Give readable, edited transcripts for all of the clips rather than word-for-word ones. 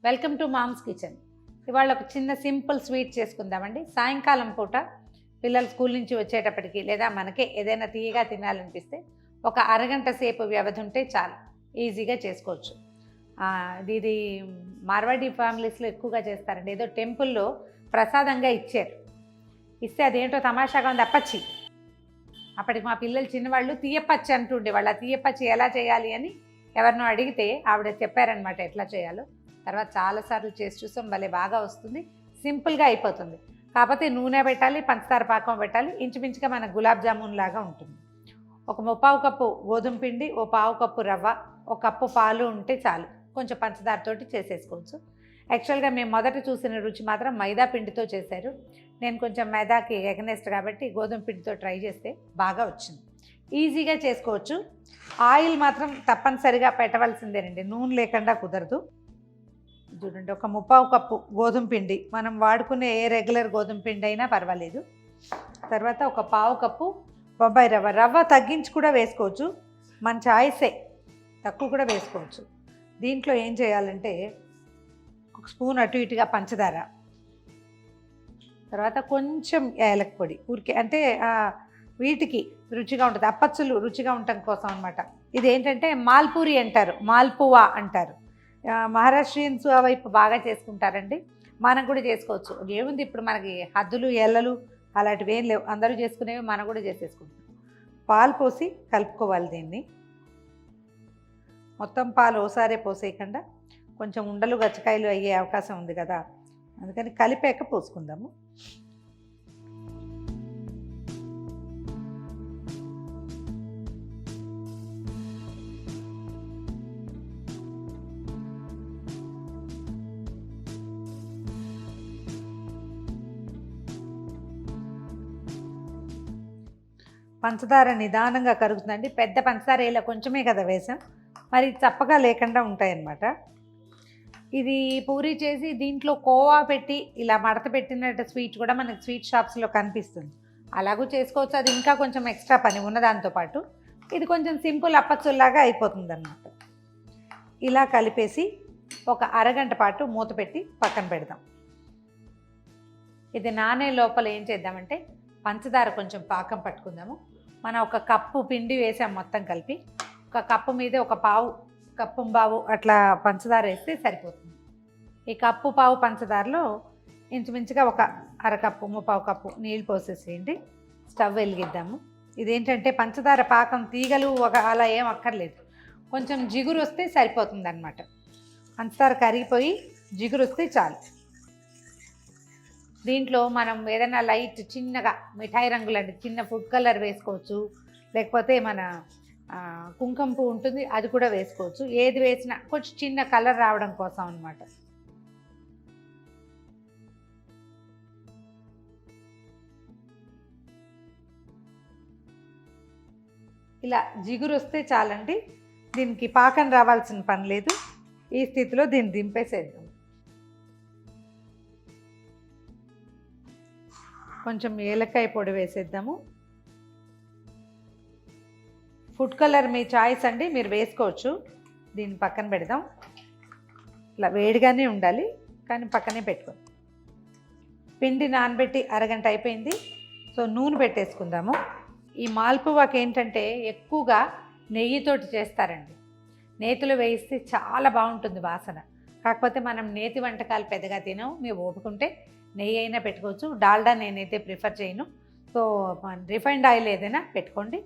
Welcome to moms kitchen. ఇవాళ ఒక చిన్న సింపుల్ స్వీట్ చేసుకుందామండి. సాయంకాలం పూట పిల్లలు స్కూల్ నుంచి వచ్చేటప్పటికి లేదా మనకే ఏదైనా తీయగా తినాలనిపిస్తే ఒక అరగంట సేపు వ్యవధి ఉంటే చాలు, ఈజీగా చేసుకోవచ్చు. ఇది మార్వాడి ఫ్యామిలీస్లో ఎక్కువగా చేస్తారండి. ఏదో టెంపుల్లో ప్రసాదంగా ఇచ్చారు, ఇస్తే అదేంటో తమాషాగా ఉంది, అప్పచ్చి. అప్పటికి మా పిల్లలు చిన్నవాళ్ళు తీయపచ్చి అంటుండే వాళ్ళు. ఆ తీయపచ్చి ఎలా చేయాలి అని ఎవరినో అడిగితే ఆవిడ చెప్పారనమాట ఎట్లా చేయాలో. తర్వాత చాలాసార్లు చేసి చూసాం, భలే బాగా వస్తుంది, సింపుల్గా అయిపోతుంది. కాకపోతే నూనె పెట్టాలి, పంచదార పాకం పెట్టాలి, ఇంచుమించుగా మన గులాబ్ జామున్ లాగా ఉంటుంది. ఒక 3/4 కప్పు గోధుమ పిండి, 1/4 కప్పు రవ్వ, 1 కప్పు పాలు ఉంటే చాలు. కొంచెం పంచదారతోటి చేసేసుకోవచ్చు. యాక్చువల్గా మేము మొదట చూసిన రుచి మాత్రం మైదా పిండితో చేశారు. నేను కొంచెం మైదాకి ఎగనెస్ట్ కాబట్టి గోధుమ పిండితో ట్రై చేస్తే బాగా వచ్చింది. ఈజీగా చేసుకోవచ్చు. ఆయిల్ మాత్రం తప్పనిసరిగా పెట్టవలసిందేనండి, నూనె లేకుండా కుదరదు. చూడండి, ఒక 3/4 కప్పు గోధుమ పిండి, మనం వాడుకునే ఏ రెగ్యులర్ గోధుమ పిండి అయినా పర్వాలేదు. తర్వాత ఒక 1/4 కప్పు బొంబాయి రవ్వ. రవ్వ తగ్గించి కూడా వేసుకోవచ్చు, మన చాయిసే, తక్కువ కూడా వేసుకోవచ్చు. దీంట్లో ఏం చేయాలంటే ఒక స్పూన్ అటు ఇటుగా పంచదార, తర్వాత కొంచెం యాలక్ పొడి, ఊరికే అంటే వీటికి రుచిగా ఉంటుంది, అప్పచ్చులు రుచిగా ఉండటం కోసం అనమాట. ఇదేంటంటే మాల్పూరి అంటారు, మాల్పువా అంటారు. మహారాష్ట్రియన్స్ వైపు బాగా చేసుకుంటారండి. మనం కూడా చేసుకోవచ్చు. ఏముంది, ఇప్పుడు మనకి హద్దులు ఎల్లలు అలాంటివి ఏం లేవు, అందరూ చేసుకునేవి మనం కూడా చేసేసుకుంటాం. పాలు పోసి కలుపుకోవాలి దీన్ని. మొత్తం పాలు ఓసారే పోసేయకుండా, కొంచెం ఉండలు గచ్చకాయలు అయ్యే అవకాశం ఉంది కదా, అందుకని కలిపాక పోసుకుందాము. పంచదార నిదానంగా కరుగుతుందండి. పెద్ద పంచదార ఇలా కొంచెమే కదా వేసాం, మరి చప్పగా లేకుండా ఉంటాయన్నమాట. ఇది పూరీ చేసి దీంట్లో కోవా పెట్టి ఇలా మడత పెట్టినట్టు స్వీట్ కూడా మనకి స్వీట్ షాప్స్లో కనిపిస్తుంది. అలాగూ చేసుకోవచ్చు, అది ఇంకా కొంచెం ఎక్స్ట్రా పని ఉన్నదాంతోపాటు. ఇది కొంచెం సింపుల్ అప్పచ్చుల్లాగా అయిపోతుంది అన్నమాట. ఇలా కలిపేసి ఒక అరగంట పాటు మూత పెట్టి పక్కన పెడదాం. ఇది నానే లోపల ఏం చేద్దామంటే పంచదార కొంచెం పాకం పట్టుకుందాము. మనం 1 కప్పు పిండి వేసాం మొత్తం కలిపి, 1 కప్పు మీద 1/4 కప్పు బావు అట్లా పంచదార వేస్తే సరిపోతుంది. ఈ 1.5 కప్పు పంచదారలో ఇంచుమించుగా ఒక 1/2 కప్పు 3/4 కప్పు నీళ్ళు పోసేసేయండి. స్టవ్ వెలిగిద్దాము. ఇదేంటంటే పంచదార పాకం తీగలు అలా ఏం అక్కర్లేదు, కొంచెం జిగురు వస్తే సరిపోతుంది అన్నమాట. పంచదార కరిగిపోయి జిగురు వస్తే చాలు. దీంట్లో మనం ఏదైనా లైట్ చిన్నగా మిఠాయి రంగులండి చిన్న ఫుడ్ కలర్ వేసుకోవచ్చు, లేకపోతే మన కుంకుమ పువ్వు ఉంటుంది అది కూడా వేసుకోవచ్చు. ఏది వేసినా కొంచెం చిన్న కలర్ రావడం కోసం అన్నమాట. ఇలా జిగురు వస్తే చాలండి, దీనికి పాకం రావాల్సిన పని లేదు. ఈ స్థితిలో దీన్ని దింపేసేద్దాం. కొంచెం ఏలక్కాయ పొడి వేసేద్దాము. ఫుడ్ కలర్ మీ చాయిస్ అండి, మీరు వేసుకోవచ్చు. దీన్ని పక్కన పెడదాం. ఇలా వేడిగానే ఉండాలి, కానీ పక్కనే పెట్టుకోండి. పిండి నానబెట్టి అరగంట అయిపోయింది. సో నూనె పెట్టేసుకుందాము. ఈ మాల్పువాకి ఏంటంటే ఎక్కువగా నెయ్యితోటి చేస్తారండి. నేతిలో వేయిస్తే చాలా బాగుంటుంది వాసన. కాకపోతే మనం నేతి వంటకాలు పెద్దగా తినవు, మీరు ఓపుకుంటే నెయ్యి అయినా పెట్టుకోవచ్చు. డాల్డా నేనైతే ప్రిఫర్ చేయను, సో రిఫైండ్ ఆయిల్ ఏదైనా పెట్టుకోండి.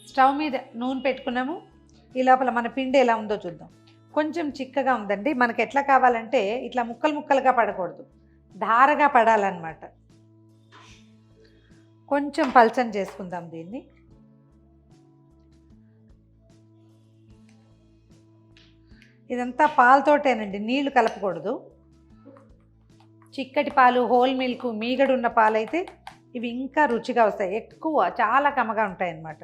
స్టవ్ మీద నూనె పెట్టుకున్నాము. ఈ లోపల మన పిండి ఎలా ఉందో చూద్దాం. కొంచెం చిక్కగా ఉందండి. మనకి ఎట్లా కావాలంటే ఇట్లా ముక్కలు ముక్కలుగా పడకూడదు, ధారగా పడాలన్నమాట. కొంచెం పల్చని చేసుకుందాం దీన్ని. ఇదంతా పాలతోటేనండి, నీళ్లు కలపకూడదు. చిక్కటి పాలు, హోల్ మిల్క్, మీగడున్న పాలు అయితే ఇవి ఇంకా రుచిగా వస్తాయి. ఎక్కువ చాలా కమ్మగా ఉంటాయి అన్నమాట.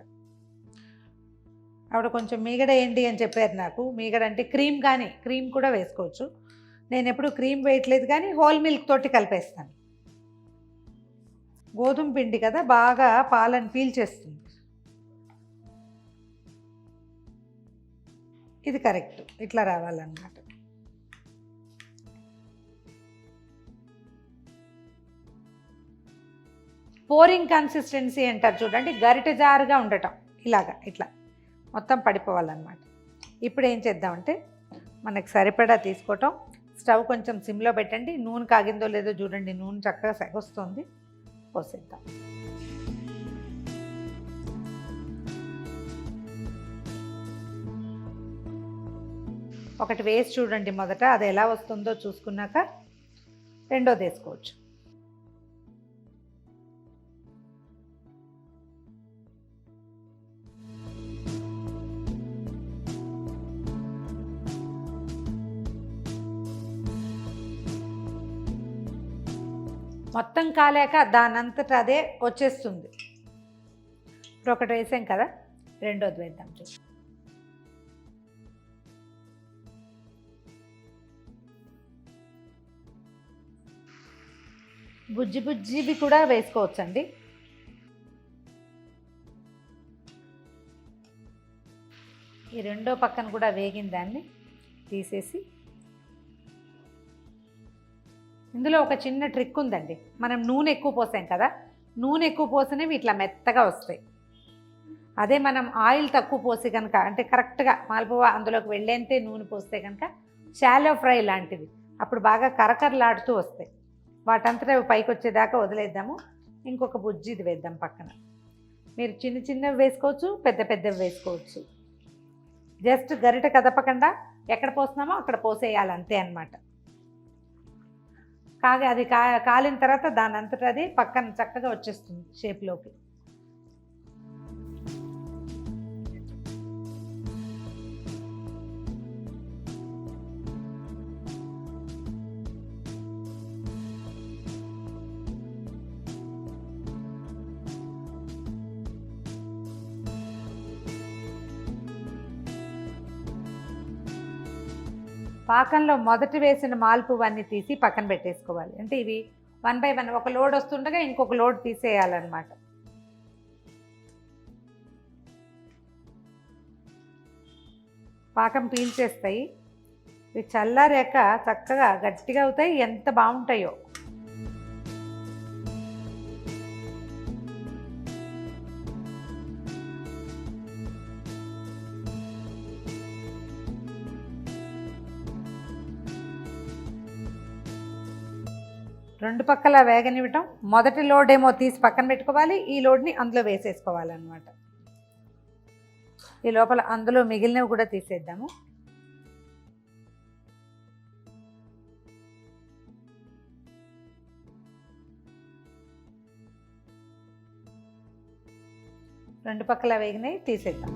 ఆవిడ కొంచెం మీగడ వేయండి అని చెప్పారు నాకు. మీగడ అంటే క్రీమ్, కానీ క్రీమ్ కూడా వేసుకోవచ్చు. నేను ఎప్పుడు క్రీమ్ వేయట్లేదు, కానీ హోల్ మిల్క్ తోటి కలిపేస్తాను. గోధుమ పిండి కదా, బాగా పాలను పీల్చేస్తుంది. ఇది కరెక్ట్, ఇట్లా రావాలన్నమాట. పోరింగ్ కన్సిస్టెన్సీ అంటారు చూడండి, గరిటె జారుగా ఉండటం, ఇలాగా ఇట్లా మొత్తం పడిపోవాలన్నమాట. ఇప్పుడు ఏం చేద్దామంటే మనకు సరిపడా తీసుకోవటం, స్టవ్ కొంచెం సిమ్లో పెట్టండి, నూనె కాగిందో లేదో చూడండి, నూనె చక్కగా సెగొస్తుంది, పోసేద్దాం. ఒకటి వేసి చూడండి మొదట, అది ఎలా వస్తుందో చూసుకున్నాక రెండోది వేసుకోవచ్చు. మొత్తం కాలేక దానంతట అదే వచ్చేస్తుంది. ఇప్పుడు ఒకటి వేసాం కదా, రెండోది వేద్దాం. బుజ్జి బుజ్జివి కూడా వేసుకోవచ్చండి. ఈ రెండో పక్కన కూడా వేగిన దాన్ని తీసేసి, ఇందులో ఒక చిన్న ట్రిక్ ఉందండి. మనం నూనె ఎక్కువ పోసాం కదా, నూనె ఎక్కువ పోసినవి ఇట్లా మెత్తగా వస్తాయి. అదే మనం ఆయిల్ తక్కువ పోసి కనుక, అంటే కరెక్ట్గా మాల్పువా అందులోకి వెళ్ళేంతే నూనె పోస్తే కనుక షాలో ఫ్రై లాంటివి, అప్పుడు బాగా కరకరలాడుతూ వస్తాయి. వాటంతటా పైకి వచ్చేదాకా వదిలేద్దాము. ఇంకొక బుజ్జిది వేద్దాం పక్కన. మీరు చిన్న చిన్నవి వేసుకోవచ్చు, పెద్ద పెద్దవి వేసుకోవచ్చు. జస్ట్ గరిట కదపకుండా ఎక్కడ పోస్తున్నామో అక్కడ పోసేయాలి, అంతే అన్నమాట. అది కాలిన తర్వాత దాని అంతటా అది పక్కన చక్కగా వచ్చేస్తుంది షేప్లోకి. పాకంలో మొదటి వేసిన మాల్పువన్నీ తీసి పక్కన పెట్టేసుకోవాలి. అంటే ఇవి 1 by 1 ఒక లోడ్ వస్తుండగా ఇంకొక లోడ్ తీసేయాలన్నమాట. పాకం పీల్చేస్తాయి. ఇవి చల్లారాక చక్కగా గట్టిగా అవుతాయి, ఎంత బాగుంటాయో. రెండు పక్కల వేగనివ్వటం. మొదటి లోడ్ ఏమో తీసి పక్కన పెట్టుకోవాలి, ఈ లోడ్ని అందులో వేసేసుకోవాలన్నమాట. ఈ లోపల అందులో మిగిలినవి కూడా తీసేద్దాము. రెండు పక్కల వేగినవి తీసేద్దాం.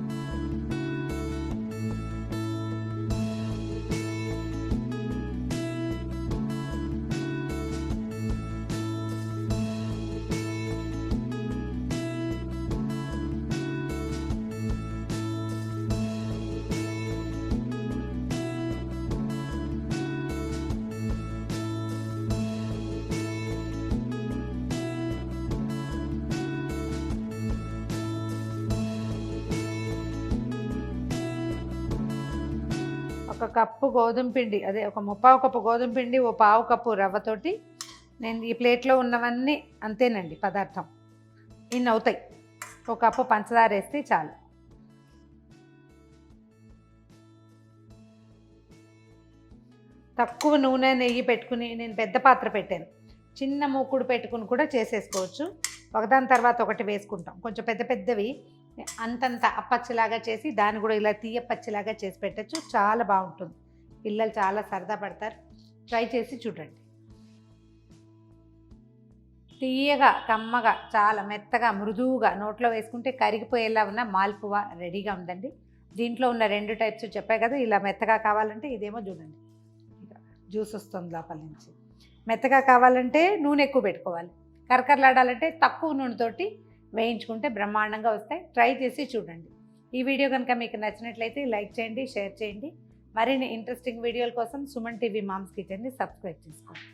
ఒక కప్పు గోధుమ పిండి, అదే ఒక 3/4 కప్పు గోధుమ పిండి, ఓ 1/2 కప్పు రవ్వతోటి నేను ఈ ప్లేట్లో ఉన్నవన్నీ అంతేనండి పదార్థం. ఇన్ని అవుతాయి. ఒక కప్పు పంచదార వేస్తే చాలు. తక్కువ నూనె నెయ్యి పెట్టుకుని, నేను పెద్ద పాత్ర పెట్టాను, చిన్న మూకుడు పెట్టుకుని కూడా చేసేసుకోవచ్చు. ఒకదాని తర్వాత ఒకటి వేసుకుంటాం. కొంచెం పెద్ద పెద్దవి అంతంత అప్పచ్చిలాగా చేసి దాన్ని కూడా ఇలా తీయపచ్చిలాగా చేసి పెట్టచ్చు. చాలా బాగుంటుంది, పిల్లలు చాలా సరదా పడతారు. ట్రై చేసి చూడండి. తీయగా, కమ్మగా, చాలా మెత్తగా, మృదువుగా నోట్లో వేసుకుంటే కరిగిపోయేలా ఉన్న మాల్పువా రెడీగా ఉందండి. దీంట్లో ఉన్న 2 టైప్స్ చెప్పాయి కదా, ఇలా మెత్తగా కావాలంటే ఇదేమో చూడండి జ్యూస్ వస్తుంది లోపల నుంచి. మెత్తగా కావాలంటే నూనె ఎక్కువ పెట్టుకోవాలి, కరకరలాడాలంటే తక్కువ నూనెతోటి వేయించుకుంటే బ్రహ్మాండంగా వస్తాయి. ట్రై చేసి చూడండి. ఈ వీడియో కనుక మీకు నచ్చినట్లయితే లైక్ చేయండి, షేర్ చేయండి. మరిన్ని ఇంట్రెస్టింగ్ వీడియోల కోసం సుమన్ టీవీ మామ్స్ కిచెన్ని సబ్స్క్రైబ్ చేసుకోండి.